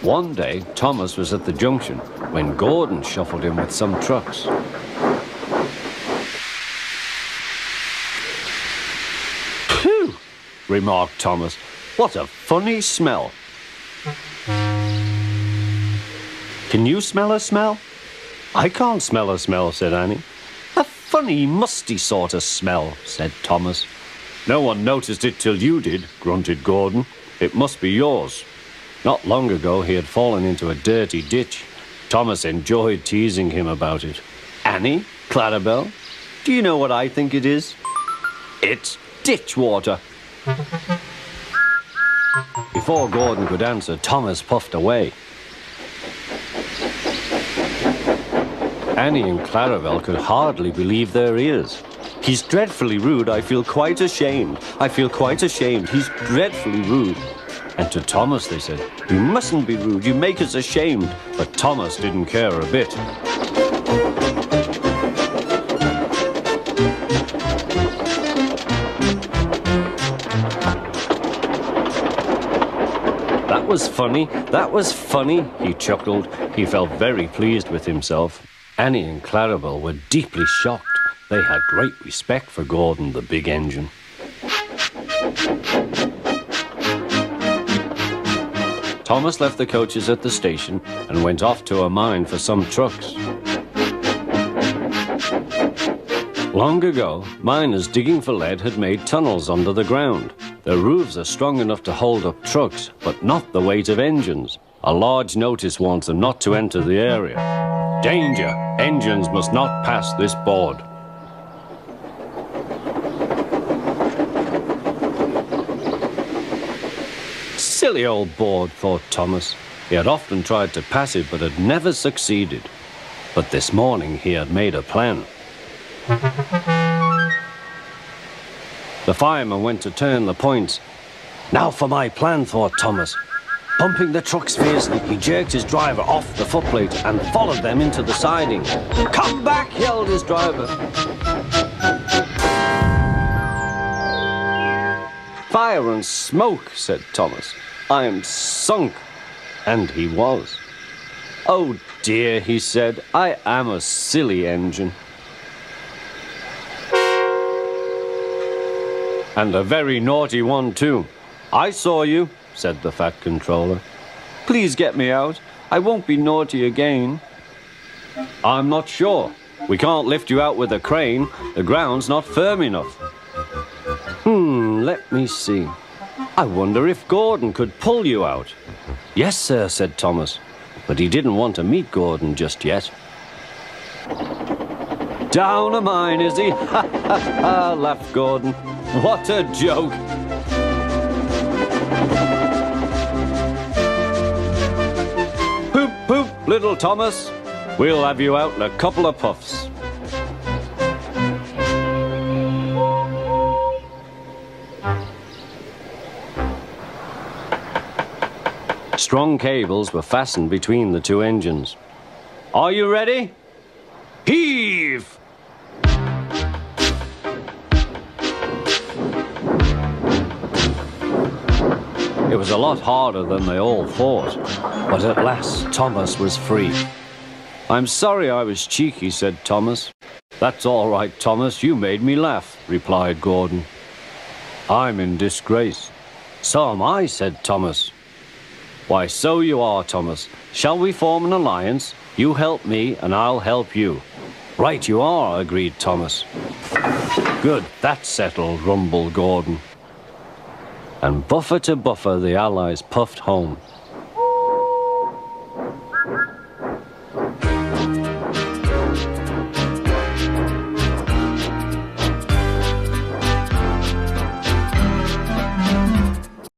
One day, Thomas was at the junction when Gordon shuffled in with some trucks. "Phew," remarked Thomas. "What a funny smell." "Can you smell a smell?" "I can't smell a smell," said Annie. "A funny, musty sort of smell," said Thomas. "No one noticed it till you did," grunted Gordon. "It must be yours." Not long ago, he had fallen into a dirty ditch. Thomas enjoyed teasing him about it. "Annie, Clarabelle, do you know what I think it is? It's ditch water." Before Gordon could answer, Thomas puffed away. Annie and Clarabelle could hardly believe their ears. "He's dreadfully rude. I feel quite ashamed. I feel quite ashamed. He's dreadfully rude." And to Thomas they said, "You mustn't be rude. You make us ashamed." But Thomas didn't care a bit. "That was funny. That was funny," he chuckled. He felt very pleased with himself. Annie and Clarabelle were deeply shocked. They had great respect for Gordon, the big engine. Thomas left the coaches at the station and went off to a mine for some trucks. Long ago, miners digging for lead had made tunnels under the ground. Their roofs are strong enough to hold up trucks, but not the weight of engines. A large notice warns them not to enter the area. "Danger! Engines must not pass this board." Silly old board, thought Thomas. He had often tried to pass it, but had never succeeded. But this morning he had made a plan. The fireman went to turn the points. "Now for my plan," thought Thomas. Pumping the trucks fiercely, he jerked his driver off the footplate and followed them into the siding. "Come back!" yelled his driver. "Fire and smoke," said Thomas. "I am sunk." And he was. "Oh dear," he said, "I am a silly engine." "And a very naughty one too." "I saw you," said the fat controller. "Please get me out. I won't be naughty again." "I'm not sure. We can't lift you out with a crane. The ground's not firm enough." Let me see. I wonder if Gordon could pull you out." "Yes, sir," said Thomas. But he didn't want to meet Gordon just yet. "Down a mine, is he?" "Ha, ha, ha," laughed Gordon. "What a joke." "Poop, poop, little Thomas. We'll have you out in a couple of puffs." Strong cables were fastened between the two engines. "Are you ready? Heave!" It was a lot harder than they all thought, but at last Thomas was free. "I'm sorry I was cheeky," said Thomas. "That's all right, Thomas. You made me laugh," replied Gordon. "I'm in disgrace." "So am I," said Thomas. "Why, so you are, Thomas. Shall we form an alliance? You help me and I'll help you." "Right you are," agreed Thomas. "Good, that's settled," rumbled Gordon. And buffer to buffer the Allies puffed home.